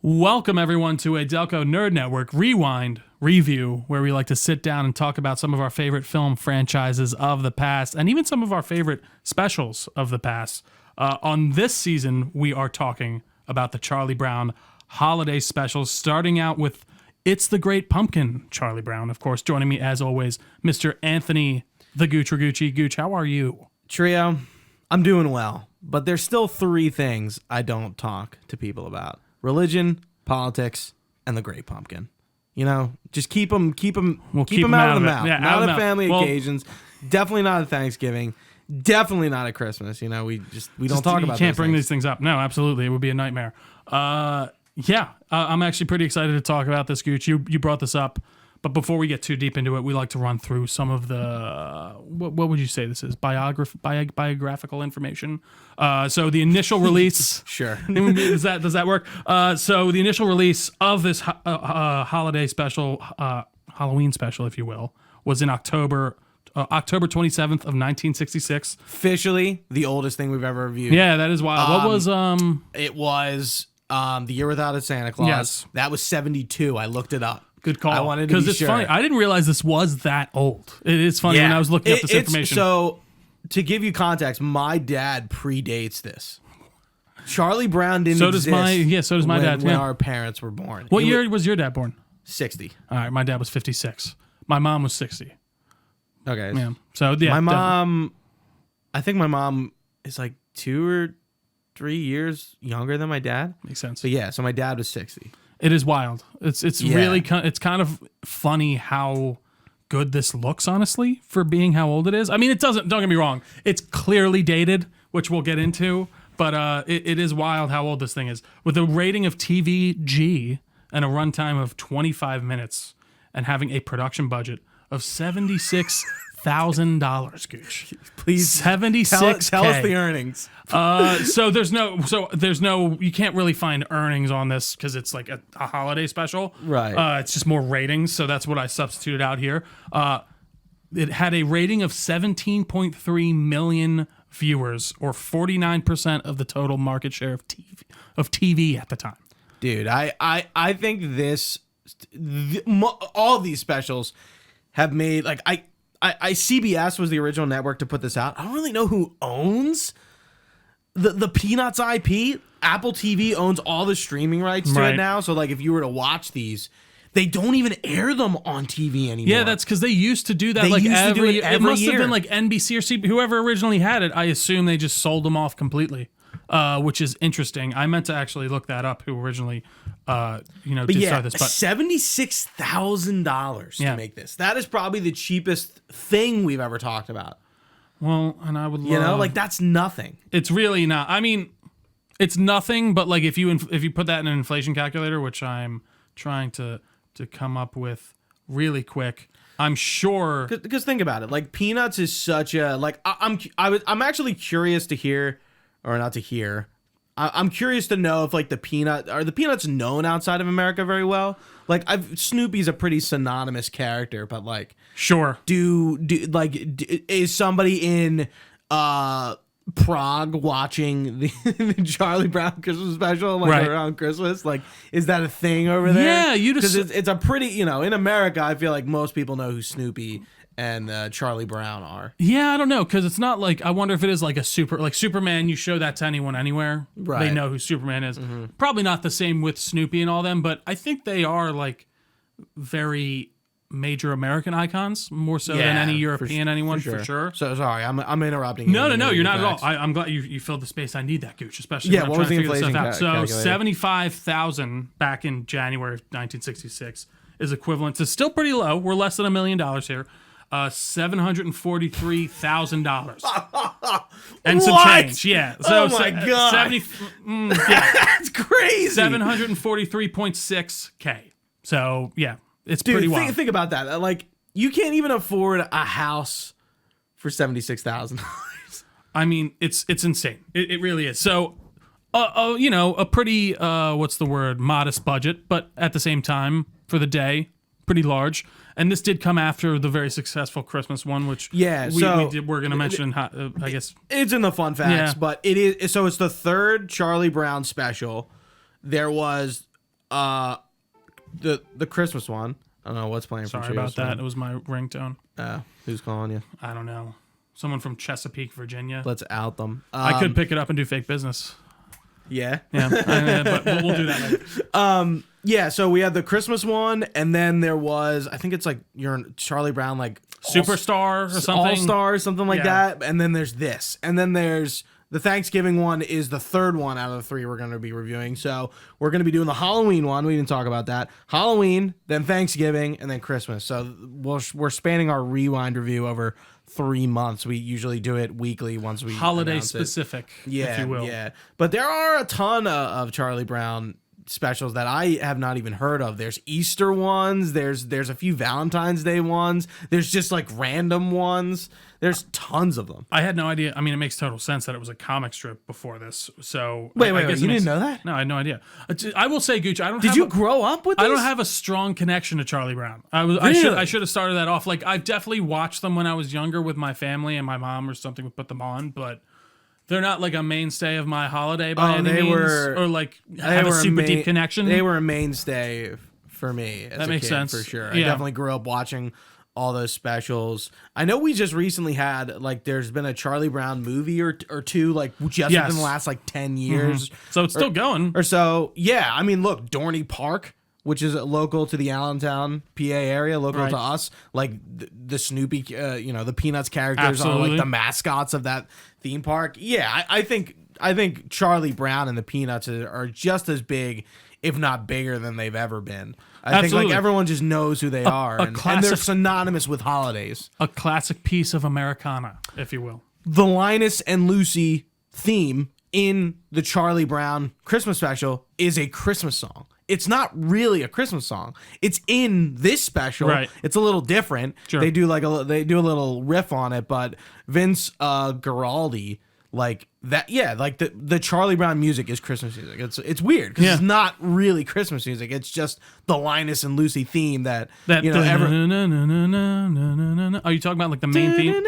Welcome, everyone, to a Delco Nerd Network Rewind review, where we like to sit down and talk about some of our favorite film franchises of the past, and even some of our favorite specials of the past. On this season, we are talking about the Charlie Brown holiday specials, starting out with It's the Great Pumpkin, Charlie Brown. Of course, joining me, as always, Mr. Anthony the Gooch Ragucci. Gooch, how are you? Trio, I'm doing well, but there's still three things I don't talk to people about. Religion, politics, and the Great Pumpkin. You know, just keep them out of the mouth. Yeah, not at family occasions. Definitely not at Thanksgiving. Definitely not at Christmas. You know, we don't talk about. You can't bring these things up. No, absolutely, it would be a nightmare. I'm actually pretty excited to talk about this, Gooch. You brought this up, but before we get too deep into it, we like to run through some of the what would you say this is biographical information. So the initial release, sure, does that work? So the initial release of this holiday special, Halloween special, if you will, was in October 27th of 1966. Officially the oldest thing we've ever reviewed. Yeah, that is wild. What was It was The Year Without a Santa Claus. Yes. That was 72. I looked it up. Good call. I wanted to be it's sure. funny. I didn't realize this was that old. It is funny when I was looking up this information. So, to give you context, my dad predates this. Charlie Brown didn't exist. So does my dad. When our parents were born. What year was your dad born? 60. All right, my dad was 56. My mom was 60. Okay. Yeah. So yeah, my mom, I think my mom is like 2 or 3 years younger than my dad. Makes sense. But yeah, so my dad was 60. It is wild. It's really it's kind of funny how good this looks, honestly, for being how old it is. I mean, it doesn't. Don't get me wrong. It's clearly dated, which we'll get into. But it is wild how old this thing is. With a rating of TVG and a runtime of 25 minutes, and having a production budget of $76,000, Gooch. Please, $76,000. Tell us the earnings. So there's no, you can't really find earnings on this because it's like a holiday special. Right. It's just more ratings. So that's what I substituted out here. It had a rating of 17.3 million viewers, or 49% of the total market share of TV at the time. Dude, I think all these specials have made, like, I CBS was the original network to put this out. I don't really know who owns the Peanuts IP. Apple TV owns all the streaming rights to it now. So, like, if you were to watch these, they don't even air them on TV anymore. Yeah, that's because they used to do that. It must have been like NBC or CBS, whoever originally had it. I assume they just sold them off completely, which is interesting. I meant to actually look that up. Who originally, start this? But $76,000 to make this. That is probably the cheapest thing we've ever talked about. Well, and I would, that's nothing. It's really not. I mean, it's nothing. But like if you put that in an inflation calculator, which I'm trying to come up with really quick, I'm sure. Because think about it. Like, Peanuts is such a, like, I'm actually curious to hear, or not to hear. I'm curious to know if, like, the Peanuts known outside of America very well? Like, Snoopy's a pretty synonymous character, but, like, sure. Is somebody in Prague watching the Charlie Brown Christmas special around Christmas? Like, is that a thing over there? Yeah, because it's a pretty, in America, I feel like most people know who Snoopy and Charlie Brown are. Yeah, I don't know, because it's not like, I wonder if it is like like Superman, you show that to anyone anywhere, they know who Superman is. Mm-hmm. Probably not the same with Snoopy and all them, but I think they are like very major American icons, more so than any European for sure. So sorry, I'm interrupting you. No, you're not at all. I'm glad you filled the space. I need that, Gooch, especially when I'm trying to figure this stuff out. So 75,000 back in January of 1966 is equivalent to, still pretty low. We're less than $1 million here. $743,000 and some change. Yeah. So, oh my god, that's crazy. 743.6K. So yeah, it's pretty wild. Think about that. Like, you can't even afford a house for $76,000. I mean, it's insane. It really is. So, a pretty modest budget, but at the same time for the day, pretty large. And this did come after the very successful Christmas one, which we're going to mention, I guess. It's in the fun facts, but it is. So it's the third Charlie Brown special. There was the Christmas one. I don't know what's playing. Sorry from about Cheers, that. man. It was my ringtone. Who's calling you? I don't know. Someone from Chesapeake, Virginia. Let's out them. I could pick it up and do fake business. Yeah. Yeah, but we'll do that later. Yeah, so we had the Christmas one, and then there was, I think it's like you're Charlie Brown, like Superstar or something. All-Star, something like Yeah. that. And then there's this. And then there's the Thanksgiving one is the third one out of the three we're going to be reviewing. So we're going to be doing the Halloween one. We didn't talk about that. Halloween, then Thanksgiving, and then Christmas. So we're spanning our rewind review over 3 months. We usually do it weekly once we Holiday announce it. specific, Yeah, if you will. yeah. But there are a ton of Charlie Brown specials that I have not even heard of. There's Easter ones. There's a few Valentine's Day ones. There's just like random ones. There's tons of them. I had no idea. I mean, it makes total sense that it was a comic strip before this. So Wait, I guess you it makes- didn't know that? No, I had no idea. I will say, Gooch, I don't. Did have you a- grow up with this? I don't have a strong connection to Charlie Brown. I Really? should have started that off. Like I've definitely watched them when I was younger with my family and my mom or something would put them on, but they're not like a mainstay of my holiday by any means, or like have a super deep connection. They were a mainstay for me as That a makes kid, sense. for sure. I Yeah. definitely grew up watching all those specials. I know we just recently had like there's been a Charlie Brown movie or two like just Yes. within the last like 10 years. So it's still going. Or so. Yeah, I mean, look, Dorney Park, which is local to the Allentown, PA area, local Right. to us. Like the Snoopy, the Peanuts characters are Absolutely. like the mascots of that theme park. Yeah, I think Charlie Brown and the Peanuts are just as big, if not bigger, than they've ever been. I think Absolutely. like everyone just knows who they are, and they're classic- synonymous with holidays. A classic piece of Americana, if you will. The Linus and Lucy theme in the Charlie Brown Christmas special is a Christmas song. It's not really a Christmas song. It's in this special. Right. It's a little different. Sure. They do a little riff on it, but Vince Guaraldi, like that, yeah, like the Charlie Brown music is Christmas music. It's weird because Yeah. it's not really Christmas music. It's just the Linus and Lucy theme that That Are you talking about like the main theme?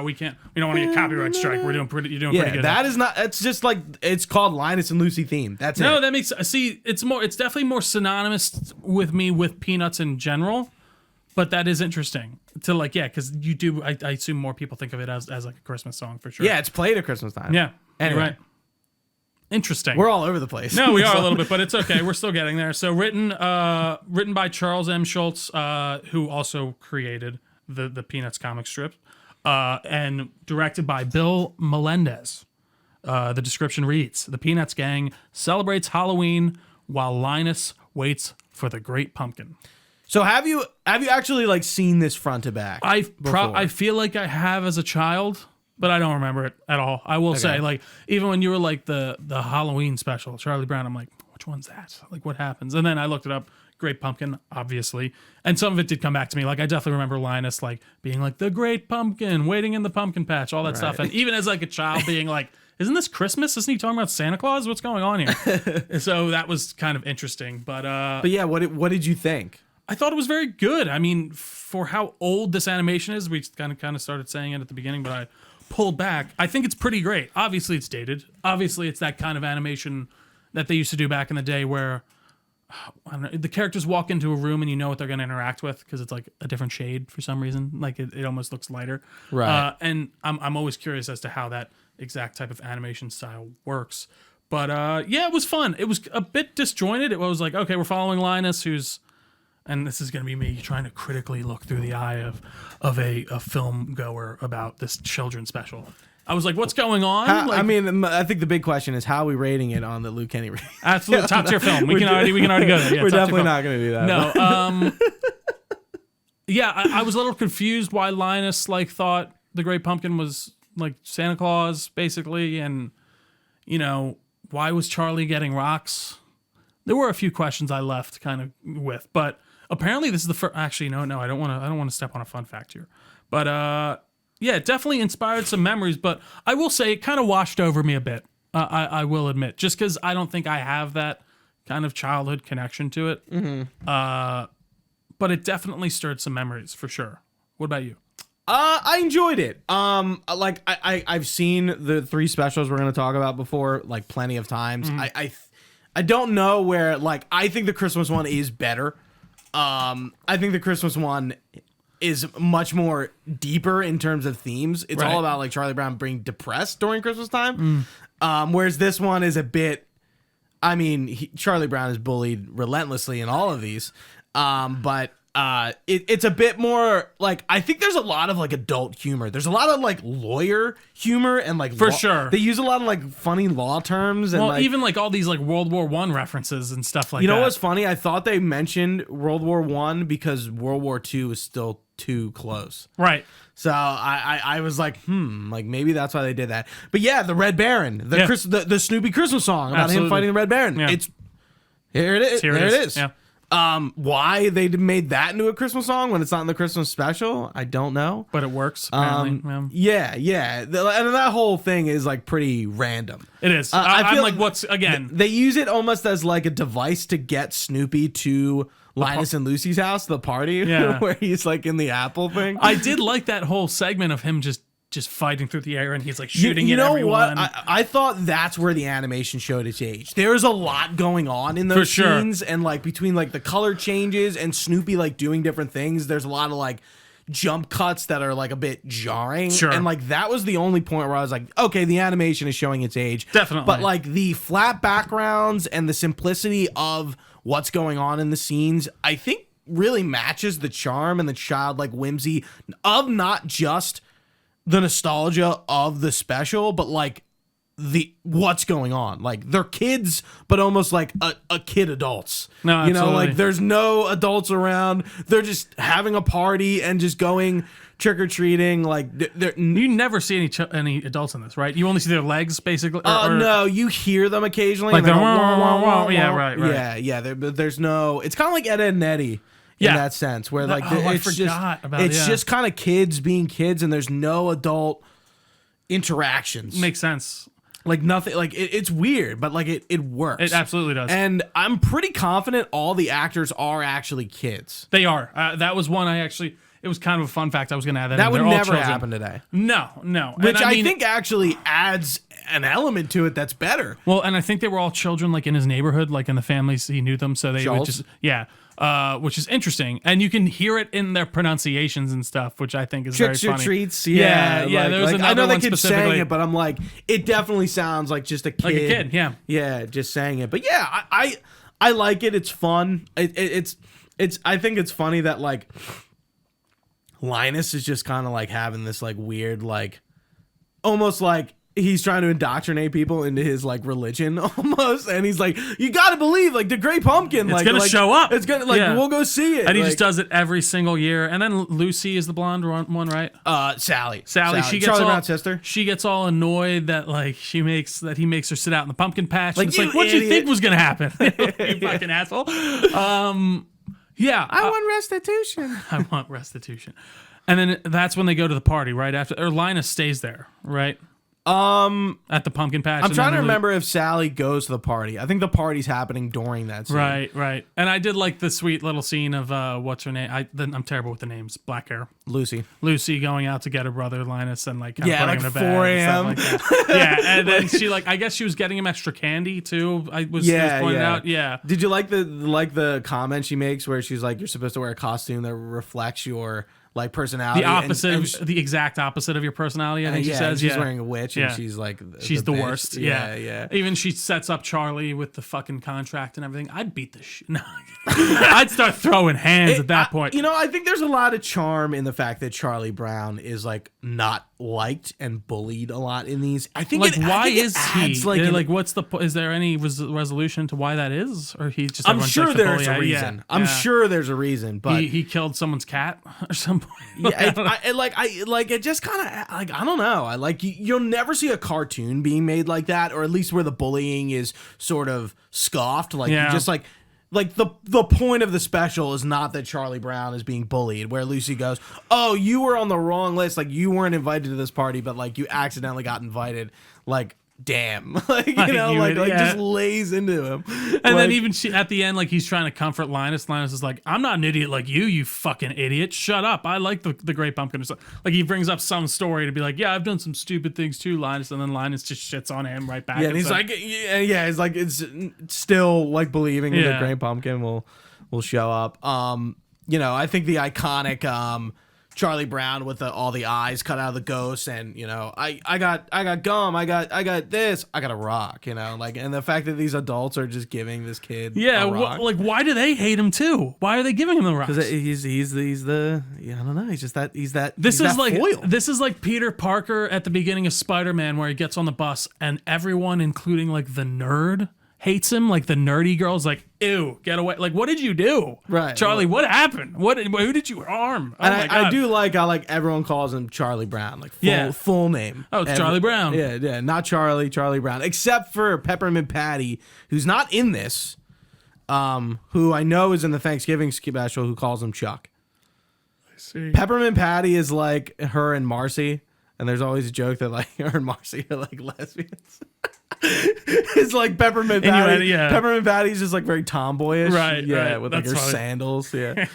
We can't. We don't want to get copyright strike. You're doing pretty yeah, good. that is not. It's just like it's called Linus and Lucy theme. That's No, it. that makes see. It's definitely more synonymous with me with Peanuts in general, but that is interesting to like, yeah, because you do. I assume more people think of it as like a Christmas song for sure. Yeah, it's played at Christmas time. yeah, Anyway. you're right. Interesting. We're all over the place. No, we are a little bit, but it's okay. We're still getting there. So written by Charles M. Schultz, who also created the Peanuts comic strip, and directed by Bill Melendez. The description reads: The Peanuts gang celebrates Halloween while Linus waits for the Great Pumpkin. So have you actually like seen this front to back? I before? feel like I have as a child, but I don't remember it at all. I will say, like, even when you were like the Halloween special, Charlie Brown, I'm like, which one's that? Like, what happens? And then I looked it up. Great Pumpkin, obviously, and some of it did come back to me. Like I definitely remember Linus like being like the Great Pumpkin, waiting in the pumpkin patch, all that stuff, and even as like a child being like, isn't this Christmas? Isn't he talking about Santa Claus? What's going on here? So that was kind of interesting, but yeah, what did you think? I thought it was very good. I mean, for how old this animation is, we kind of started saying it at the beginning, but I pulled back. I think it's pretty great. Obviously, it's dated. Obviously, it's that kind of animation that they used to do back in the day where I don't know, the characters walk into a room and you know what they're going to interact with because it's like a different shade for some reason. Like it almost looks lighter. Right. And I'm always curious as to how that exact type of animation style works. But yeah, it was fun. It was a bit disjointed. It was like, okay, we're following Linus, who's, and this is going to be me trying to critically look through the eye of a film goer about this children's special. I was like, what's going on? I mean, I think the big question is how are we rating it on the Luke Kenny rating? Absolutely top tier film. We can already go there. Yeah, We're top tier definitely film. not going to do that. No. Yeah, I was a little confused why Linus like thought the Great Pumpkin was like Santa Claus, basically, and why was Charlie getting rocks? There were a few questions I left kind of with, but apparently this is the first. Actually, no, I don't want to step on a fun fact here, but yeah, it definitely inspired some memories. But I will say it kind of washed over me a bit. I will admit, just because I don't think I have that kind of childhood connection to it. Mm-hmm. But it definitely stirred some memories for sure. What about you? I enjoyed it. Like I've seen the three specials we're going to talk about before, like plenty of times. I don't know where, like, I think the Christmas one is better. I think the Christmas one is much more deeper in terms of themes. It's all about, like, Charlie Brown being depressed during Christmas time. Whereas this one is a bit, I mean, Charlie Brown is bullied relentlessly in all of these. But it's a bit more, like, I think there's a lot of, like, adult humor. There's a lot of, like, lawyer humor and, like, For sure. They use a lot of, like, funny law terms. And, Well, like, even like all these like World War I references and stuff like that. you know what's funny? I thought they mentioned World War I because World War II was still too close. Right. So I was like, like maybe that's why they did that. But yeah, the Red Baron, the Snoopy Christmas song about him fighting the Red Baron. Yeah. It's here it is. Here there it it is. Yeah. Why they made that into a Christmas song when it's not in the Christmas special, I don't know. But it works, apparently. Yeah. And that whole thing is like pretty random. It is. I I'm feel like, what's, again... They use it almost as like a device to get Snoopy to Linus and Lucy's house, the party, where he's like in the apple thing. I did like that whole segment of him just fighting through the air and he's like shooting you at know everyone. what? I thought that's where the animation showed its age. There's a lot going on in those scenes, and like between like the color changes and Snoopy like doing different things, there's a lot of like jump cuts that are like a bit jarring. Sure. And like that was the only point where I was like, okay, the animation is showing its age. Definitely. But like the flat backgrounds and the simplicity of what's going on in the scenes, I think really matches the charm and the childlike whimsy of not just the nostalgia of the special, but like the what's going on. Like they're kids, but almost like a kid adults. No, you know, absolutely. like there's no adults around. They're just having a party and just going trick or treating. Like you never see any adults in this, right? You only see their legs, basically. No, you hear them occasionally. Like and the they go, wah, wah, wah. wah. Yeah, right. Yeah. There's no. It's kind of like Ed, Edd n Eddy. In that sense, where like I it's forgot about it. It's just kind of kids being kids, and there's no adult interactions. Makes sense. Like nothing. Like it's weird, but like it works. It absolutely does. And I'm pretty confident all the actors are actually kids. They are. That was one I actually. It was kind of a fun fact I was going to add. That would They're all never children. happen today. No. Which and I mean, think actually adds an element to it that's better. Well, and I think they were all children, like in his neighborhood, like in the families he knew them, so they would just which is interesting, and you can hear it in their pronunciations and stuff, which I think is Tricks very or funny. treats, yeah. There was another I know one they keep specifically. saying it, but I'm like, it definitely sounds like just a kid. Like a kid, yeah, just saying it. But yeah, I like it. It's fun. It's I think it's funny that like Linus is just kind of like having this like weird like almost like he's trying to indoctrinate people into his like religion almost, and he's like, you gotta believe like the Great Pumpkin, it's gonna show up. It's gonna like we'll go see it, and he like, just does it every single year. And then Lucy is the blonde one, right? Sally. She gets Charlie all, Brown's sister. She gets all annoyed that like he makes her sit out in the pumpkin patch. Like, and it's you like, what do you idiot. think was gonna happen? You fucking asshole. Yeah, I want restitution. I want restitution. And then that's when they go to the party right after, or Linus stays there, right? At the pumpkin patch. I'm trying to remember if Sally goes to the party. I think the party's happening during that scene. Right. And I did like the sweet little scene of what's her name? I'm terrible with the names. Black hair. Lucy going out to get her brother Linus and like kind of putting like him to 4 bed. a.m. And stuff like that. Yeah, and then she like I guess she was getting him extra candy too. It was pointed out. Yeah. Did you like the comment she makes where she's like, you're supposed to wear a costume that reflects your like personality, The opposite, the exact opposite of your personality. I think she says. She's wearing a witch, and she's like, she's the bitch. worst. Yeah. Even she sets up Charlie with the fucking contract and everything. I'd beat the shit. No, I'd start throwing hands at that point. I think there's a lot of charm in the fact that Charlie Brown is like not liked and bullied a lot in these. I think like why is he like what's the is there any resolution to why that is, or he just I'm sure there's a reason. I'm sure there's a reason, but he killed someone's cat or something. It just kind of like I don't know. I like you'll never see a cartoon being made like that, or at least where the bullying is sort of scoffed. Like you just like the point of the special is not that Charlie Brown is being bullied, where Lucy goes, "Oh, you were on the wrong list. Like you weren't invited to this party, but like you accidentally got invited." Like damn. Like, you know, like just lays into him. And then even at the end, like he's trying to comfort Linus. Linus is like, I'm not an idiot like you fucking idiot. Shut up. I like the Great Pumpkin or something. Like he brings up some story to be like, yeah, I've done some stupid things too, Linus. And then Linus just shits on him right back. Yeah, and he's like, he's like, it's still like believing in the Great Pumpkin will show up. You know, I think the iconic Charlie Brown with all the eyes cut out of the ghost, and you know, I got gum, I got this, I got a rock, you know, like, and the fact that these adults are just giving this kid a rock. Like why do they hate him too? Why are they giving him the rocks? Because he's the I don't know, he's that this is like foil. This is like Peter Parker at the beginning of Spider-Man where he gets on the bus and everyone, including like the nerd, hates him. Like the nerdy girl's like, ew, get away. Like, what did you do? Right. Charlie, what happened? Who did you harm? Oh, and my God. I do like how like everyone calls him Charlie Brown, like full name. Oh, it's Charlie Brown. Yeah, not Charlie Brown. Except for Peppermint Patty, who's not in this, who I know is in the Thanksgiving special, who calls him Chuck. I see. Peppermint Patty is like her and Marcy, and there's always a joke that like her and Marcy are like lesbians. It's like Peppermint Patty. Peppermint Patty's just like very tomboyish. Right. Yeah, right. with like That's her funny. sandals. Yeah.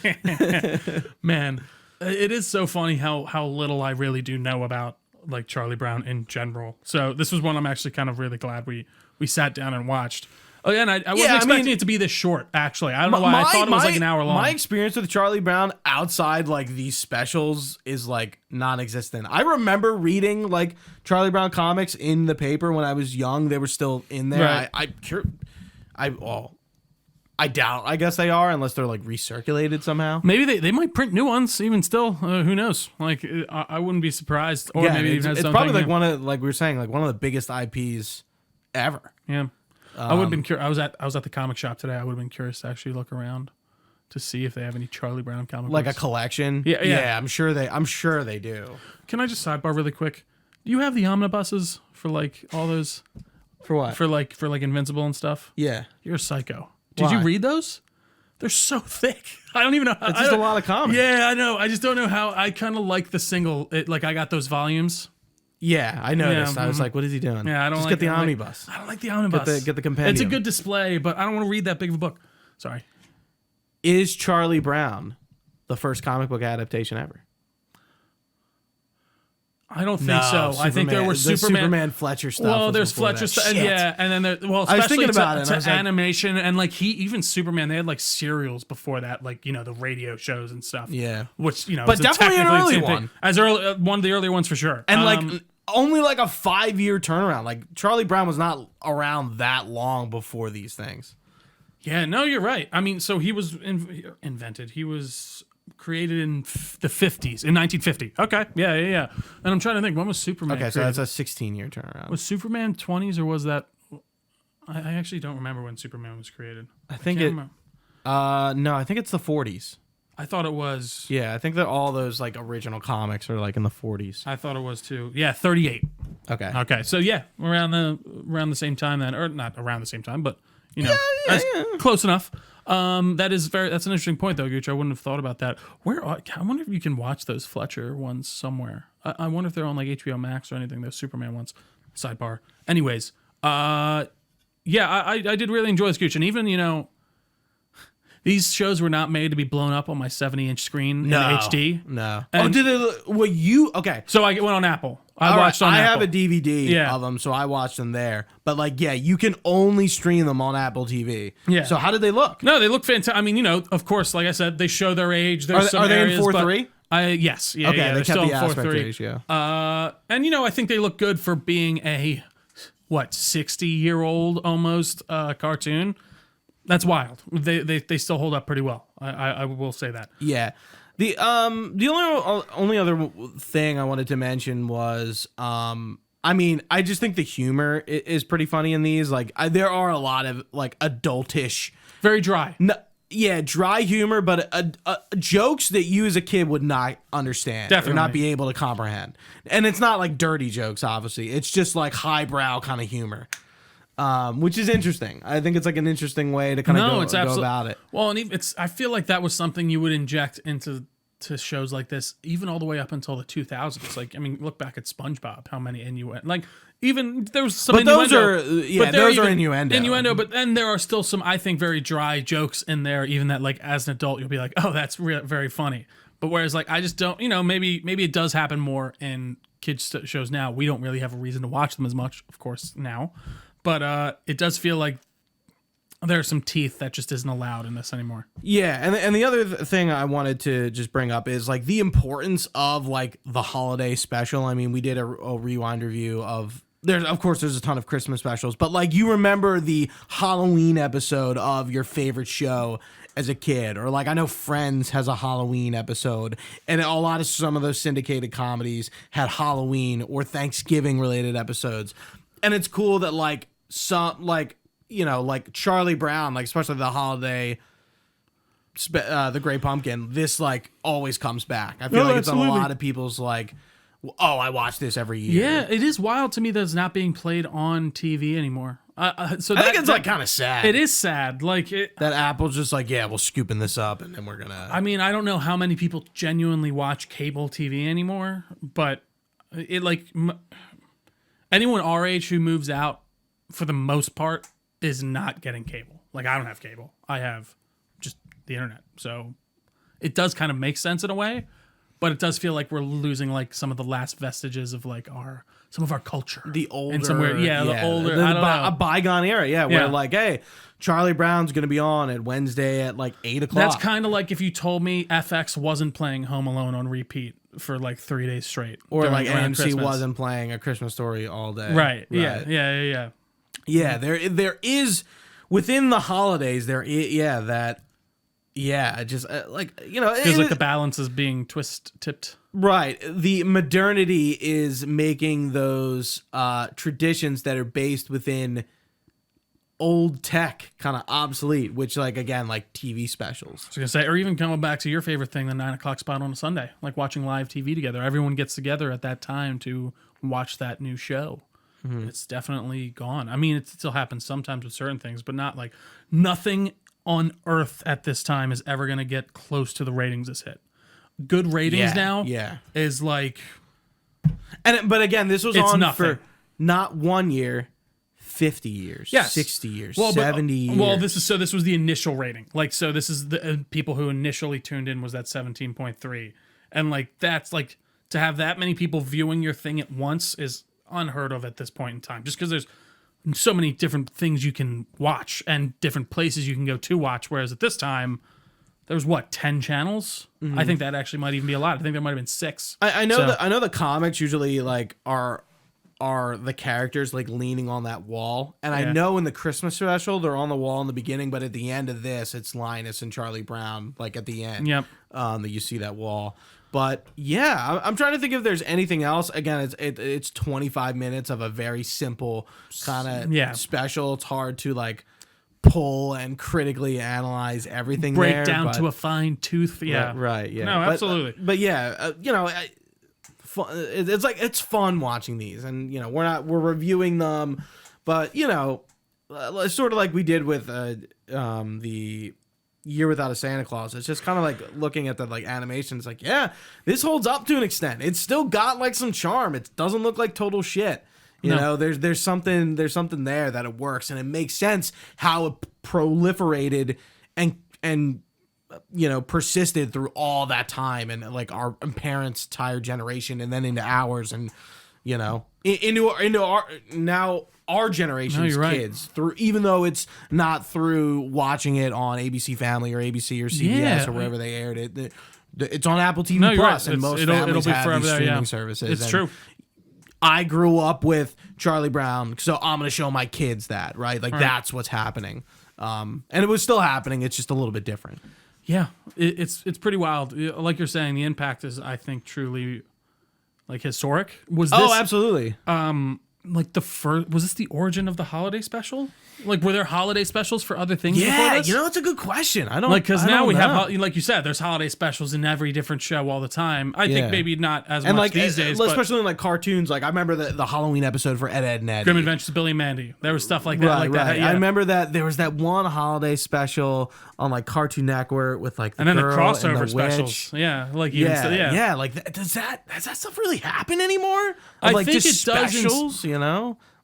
Man, it is so funny how little I really do know about like Charlie Brown in general. So this was one I'm actually kind of really glad we sat down and watched. Again, I wasn't expecting it to be this short, actually. I don't know why. I thought it was like an hour long. My experience with Charlie Brown outside like these specials is like non-existent. I remember reading like Charlie Brown comics in the paper when I was young. They were still in there. Right. I doubt. I guess they are, unless they're like recirculated somehow. Maybe they might print new ones even still. Who knows? Like I wouldn't be surprised. Or maybe it's probably like one of like we were saying like one of the biggest IPs ever. Yeah. I would have been curious. I was at the comic shop today. I would have been curious to actually look around to see if they have any Charlie Brown comic like books. a collection. Yeah. I'm sure they do. Can I just sidebar really quick? Do you have the omnibuses for like all those For what? for like Invincible and stuff? Yeah. You're a psycho. Did Why? you read those? They're so thick. I don't even know how. It's just a lot of comics. Yeah, I know. I just don't know how. I kind of like the single. Like I got those volumes. Yeah, I noticed. I was like, what is he doing? Yeah, I don't just like get the omnibus. I don't like the omnibus. Get the compendium. It's a good display, but I don't want to read that big of a book. Sorry. Is Charlie Brown the first comic book adaptation ever? I don't think so. I think there were Superman Fletcher stuff. Well, there's Fletcher stuff, and then there. Well, especially I was thinking about it. To animation and like even Superman. They had like serials before that, like the radio shows and stuff. Yeah, which but definitely an early one. As early one of the earlier ones for sure. And like only like a 5-year turnaround. Like Charlie Brown was not around that long before these things. Yeah, no, you're right. I mean, so he was invented. He was created in the 50s, in 1950. Okay, yeah. And I'm trying to think, when was Superman created? So that's a 16-year turnaround. Was Superman 20s, or was that... I actually don't remember when Superman was created. I think no, I think it's the 40s. I thought it was... Yeah, I think that all those like original comics are like in the 40s. I thought it was too. Yeah, 38. Okay. So yeah, around the same time then, or not around the same time, but close enough. That's an interesting point though, Gooch. I wouldn't have thought about that. I wonder if you can watch those Fletcher ones somewhere. I wonder if they're on like HBO Max or anything. Those Superman ones. Sidebar. Anyways, I did really enjoy this, Gooch, and even these shows were not made to be blown up on my 70-inch screen in HD. No. And okay. So I went on Apple. I watched on Apple. I have a DVD of them, so I watched them there. But you can only stream them on Apple TV. Yeah. So how did they look? No, they look fantastic. I mean, of course, like I said, they show their age. There's are they in 4:3? Yes. Yeah. Okay. Yeah, they kept still the aspect 4:3. ratio. And I think they look good for being a 60-year-old almost cartoon. That's wild. They still hold up pretty well. I will say that. Yeah. The only other thing I wanted to mention was I just think the humor is pretty funny in these. Like there are a lot of like adultish, very dry. Dry humor, but jokes that you as a kid would not understand or not be able to comprehend. And it's not like dirty jokes, obviously. It's just like highbrow kind of humor. Which is interesting. I think it's like an interesting way to kind of go about it. Well, and I feel like that was something you would inject into to shows like this, even all the way up until the 2000s. Like, I mean, look back at SpongeBob, how many innuendo. Like, even there was some But those innuendo. are those are innuendo. Innuendo, but then there are still some, I think, very dry jokes in there, even that, like, as an adult, you'll be like, oh, that's very funny. But whereas, like, I just don't, maybe it does happen more in kids shows now. We don't really have a reason to watch them as much, of course, now. But it does feel like there are some teeth that just isn't allowed in this anymore. Yeah, and the other thing I wanted to just bring up is like the importance of like the holiday special. I mean, we did a rewind review of there's a ton of Christmas specials, but like you remember the Halloween episode of your favorite show as a kid, or like I know Friends has a Halloween episode, and a lot of some of those syndicated comedies had Halloween or Thanksgiving related episodes, and it's cool that like some like Charlie Brown, like especially the holiday, the Great Pumpkin, this like always comes back. I feel like it's on a lot of people's like, oh, I watch this every year. Yeah, it is wild to me that it's not being played on TV anymore. So I think it's like kind of sad. It is sad. Like that Apple's just like, yeah, we're scooping this up and then we're gonna. I mean, I don't know how many people genuinely watch cable TV anymore, but it like anyone our age who moves out, for the most part, is not getting cable. Like, I don't have cable. I have just the internet. So it does kind of make sense in a way, but it does feel like we're losing like some of the last vestiges of like some of our culture. The older, the older, I don't know. A bygone era, where like, hey, Charlie Brown's gonna be on at Wednesday at like 8:00. That's kind of like if you told me FX wasn't playing Home Alone on repeat for like 3 days straight, or like AMC wasn't playing A Christmas Story all day. Right. Yeah. Yeah, there is within the holidays just like feels like the balance is being tipped. Right, the modernity is making those traditions that are based within old tech kind of obsolete, which like again like TV specials. I was gonna say, or even coming back to your favorite thing, the 9:00 spot on a Sunday, like watching live TV together. Everyone gets together at that time to watch that new show. Mm-hmm. It's definitely gone. I mean, it still happens sometimes with certain things, but not like nothing on earth at this time is ever going to get close to the ratings it's hit. Good ratings now is like... But again, this was on nothing. For not 1 year, 50 years, 60 years, 70 years. Well, this was the initial rating. Like, so this is the people who initially tuned in was that 17.3. And like, that's like, to have that many people viewing your thing at once is unheard of at this point in time, just because there's so many different things you can watch and different places you can go to watch, whereas at this time there's 10 channels. Mm-hmm. I think that actually might even be a lot. I think there might have been 6. I know the comics usually like are the characters like leaning on that wall, and I know in the Christmas special they're on the wall in the beginning, but at the end of this it's Linus and Charlie Brown like at the end. That you see that wall. But yeah, I'm trying to think if there's anything else. Again, it's 25 minutes of a very simple kind of special. It's hard to like pull and critically analyze everything. Break down to a fine tooth. Yeah, right. Yeah, no, absolutely. But yeah, it's like it's fun watching these, and we're reviewing them, but sort of like we did with the Year Without a Santa Claus. It's just kind of like looking at the like animation. It's like, yeah, this holds up to an extent. It's still got like some charm. It doesn't look like total shit. You know, there's something there that it works, and it makes sense how it proliferated and persisted through all that time, and like our parents' entire generation, and then into ours, and into our generation's kids through, even though it's not through watching it on ABC Family or ABC or CBS or wherever they aired it. It's on Apple TV Plus, and most families have these streaming services. It's true. I grew up with Charlie Brown, so I'm going to show my kids that, right? Like that's what's happening. And it was still happening. It's just a little bit different. Yeah, it's pretty wild. Like you're saying, the impact is, I think, truly like historic. Was this, absolutely. like the first, was this the origin of the holiday special? Like, were there holiday specials for other things before this? That's a good question. I don't like, because now we know. have, like you said, there's holiday specials in every different show all the time. I think maybe not as much these days, especially in like cartoons. Like I remember the Halloween episode for Ed, Edd and Eddy. Grim Adventures of Billy and Mandy. There was stuff like that. Right. I remember that there was that one holiday special on like Cartoon Network with like and then the girl crossover and the specials. witch. Yeah, like Like does that stuff really happen anymore? I like think just it does. specials,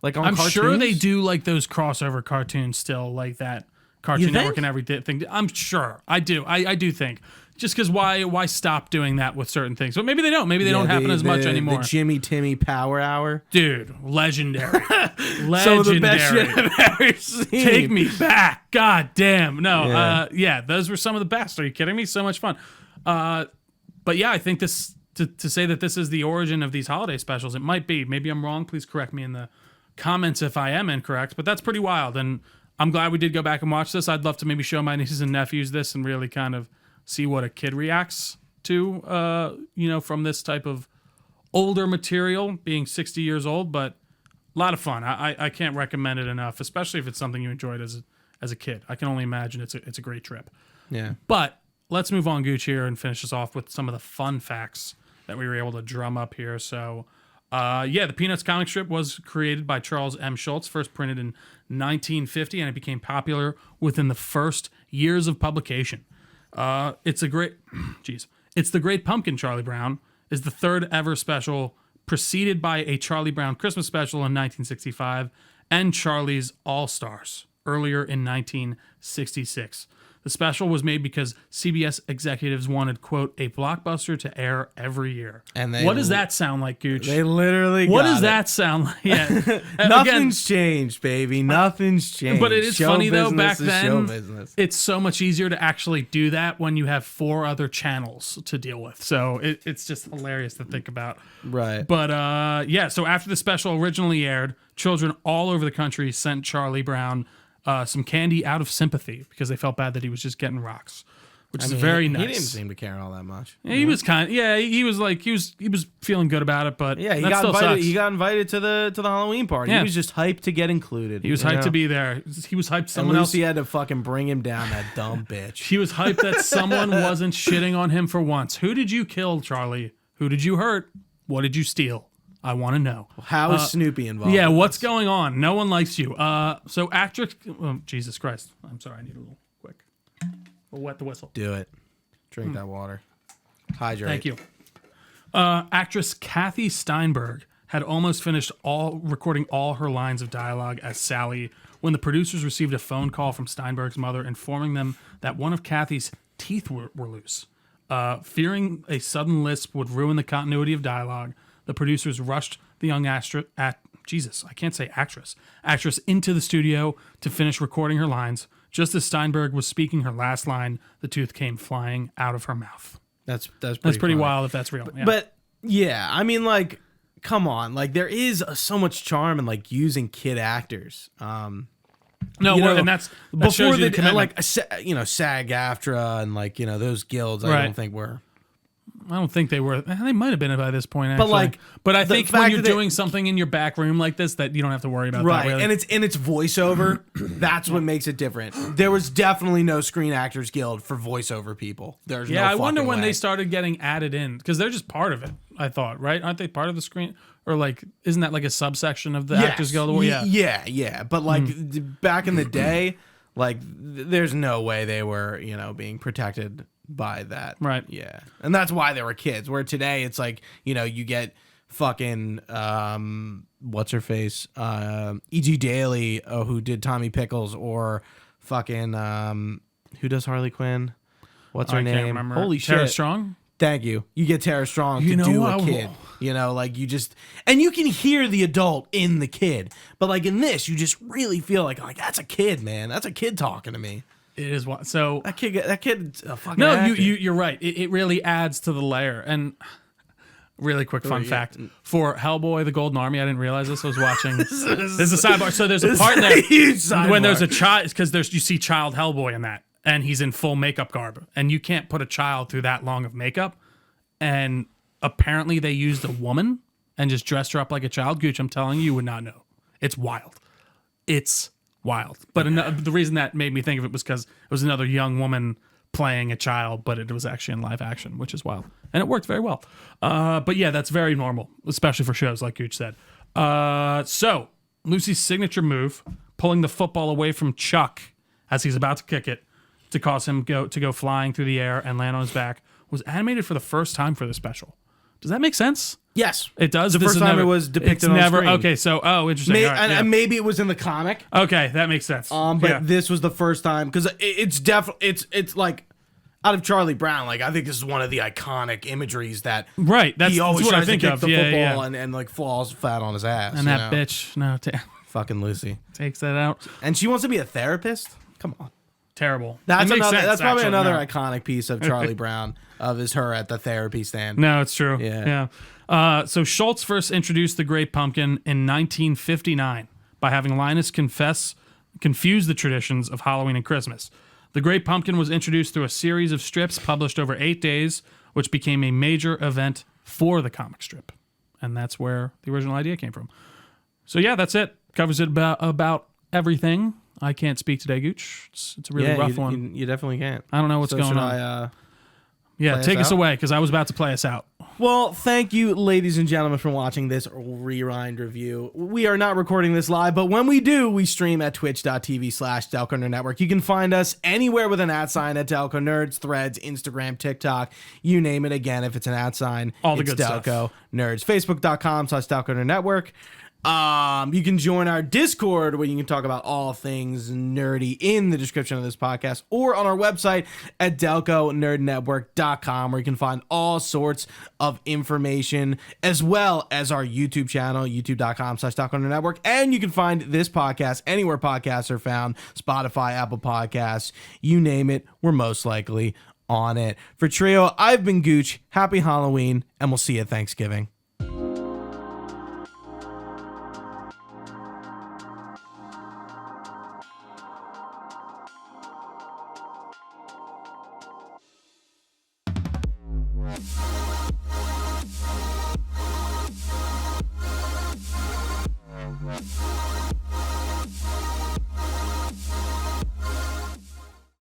like on I'm cartoons? sure they do like those crossover cartoons still, like that Cartoon Network and everything. I'm sure. I do. I do think. Just because why stop doing that with certain things? But maybe they don't. Maybe they don't happen as much anymore. The Jimmy Timmy Power Hour. Dude, legendary. Legendary. Some of the best shit I've ever seen. Take me back. God damn. No. Those were some of the best. Are you kidding me? So much fun. But yeah, I think this to say that this is the origin of these holiday specials, it might be. Maybe I'm wrong. Please correct me in the comments if I am incorrect. But that's pretty wild. And I'm glad we did go back and watch this. I'd love to maybe show my nieces and nephews this and really kind of see what a kid reacts to, from this type of older material, being 60 years old. But a lot of fun. I can't recommend it enough, especially if it's something you enjoyed as a kid. I can only imagine it's a great trip. Yeah. But let's move on, Gooch, here and finish this off with some of the fun facts that we were able to drum up here. So, the Peanuts comic strip was created by Charles M. Schulz, first printed in 1950, and it became popular within the first years of publication. It's the Great Pumpkin, Charlie Brown, is the third ever special, preceded by a Charlie Brown Christmas special in 1965 and Charlie's All-Stars earlier in 1966. The special was made because CBS executives wanted, quote, a blockbuster to air every year. And what does that sound like, Gooch? They literally What does that sound like? Yeah. Nothing's changed, baby. Nothing's changed. But it is funny, though, back then, business. It's so much easier to actually do that when you have 4 other channels to deal with. So it's just hilarious to think about. Right. But, so after the special originally aired, children all over the country sent Charlie Brown some candy out of sympathy because they felt bad that he was just getting rocks, which is very nice. He didn't seem to care all that much. Yeah, he was he was feeling good about it, but yeah, he that got still invited. sucks. He got invited to the Halloween party. Yeah. He was just hyped to get included. He was hyped to be there. He was hyped someone and else. Lucy had to fucking bring him down, that dumb bitch. He was hyped that someone wasn't shitting on him for once. Who did you kill, Charlie? Who did you hurt? What did you steal? I want to know. How is Snoopy involved? Yeah, what's going on? No one likes you. So actress... Oh, Jesus Christ. I'm sorry, I need a little quick. We'll wet the whistle. Do it. Drink that water. Hydrate. Thank you. Actress Kathy Steinberg had almost finished recording all her lines of dialogue as Sally when the producers received a phone call from Steinberg's mother informing them that one of Kathy's teeth were loose. Fearing a sudden lisp would ruin the continuity of dialogue, the producers rushed the young actress into the studio to finish recording her lines. Just as Steinberg was speaking her last line, the tooth came flying out of her mouth. That's pretty wild if that's real. Yeah. But yeah, I mean, like, come on, like there is so much charm in like using kid actors. And that before shows you the commitment. like SAG-AFTRA and like those guilds. I don't think were. I don't think they were. They might have been by this point, actually. But I think when you're doing something in your back room like this, that you don't have to worry about that. Really. And it's voiceover. That's what makes it different. There was definitely no Screen Actors Guild for voiceover people. There's no I wonder when way. they started getting added in because they're just part of it. I thought, right? Aren't they part of the screen? Or like, isn't that like a subsection of the Actors Guild? Yeah. But like back in the day, like there's no way they were being protected by that. Right. Yeah. And that's why they were kids. Where today it's like, you get fucking what's her face? E.G. Daily, who did Tommy Pickles, or fucking who does Harley Quinn? What's her name? Can't remember. Holy Tara shit. Strong? Thank you. You get Tara Strong to do a kid. Like you just, and you can hear the adult in the kid. But like in this, you just really feel like that's a kid, man. That's a kid talking to me. It is what. So that kid's a fucking no. actor. You're right. It really adds to the layer. And really quick fun fact for Hellboy: The Golden Army. I didn't realize this. I was watching. There's a sidebar. So there's a part in there when there's a child because you see child Hellboy in that, and he's in full makeup garb, and you can't put a child through that long of makeup. And apparently they used a woman and just dressed her up like a child, Gooch, I'm telling you, you would not know. It's wild. It's wild. But the reason that made me think of it was because it was another young woman playing a child, but it was actually in live action, which is wild. And it worked very well. But yeah, that's very normal, especially for shows like Gooch said. So Lucy's signature move, pulling the football away from Chuck as he's about to kick it to cause him to go flying through the air and land on his back, was animated for the first time for the special. Does that make sense? Yes. It does? The first time it was depicted on screen. Okay, so, interesting. All right, and maybe it was in the comic. Okay, that makes sense. But this was the first time, because it's definitely, it's like, out of Charlie Brown, like, I think this is one of the iconic imageries that he always what tries I think to kick of. the football and like falls flat on his ass. And that bitch, fucking Lucy. Takes that out. And she wants to be a therapist? Come on. Terrible. That's probably another iconic piece of Charlie Brown, is her at the therapy stand. No, it's true. Yeah. So Schultz first introduced the Great Pumpkin in 1959 by having Linus confuse the traditions of Halloween and Christmas. The Great Pumpkin was introduced through a series of strips published over 8 days, which became a major event for the comic strip. And that's where the original idea came from. So yeah, that's it. Covers it about everything. I can't speak today, Gooch. It's a really rough one. You definitely can't. I don't know what's going on. Take us away, because I was about to play us out. Well, thank you, ladies and gentlemen, for watching this Rewind review. We are not recording this live, but when we do, we stream at twitch.tv/Delco Nerd Network. You can find us anywhere with an @ sign at Delco Nerds, Threads, Instagram, TikTok, you name it. Again, if it's an @ sign, all the it's good Delco stuff. Nerds. Facebook.com/Delco Nerd Network. You can join our Discord where you can talk about all things nerdy in the description of this podcast, or on our website at DelcoNerdNetwork.com, where you can find all sorts of information, as well as our YouTube channel, youtube.com/DelcoNerdNetwork. And you can find this podcast anywhere podcasts are found: Spotify, Apple Podcasts, you name it, we're most likely on it. For Trio, I've been Gooch. Happy Halloween, and we'll see you at Thanksgiving.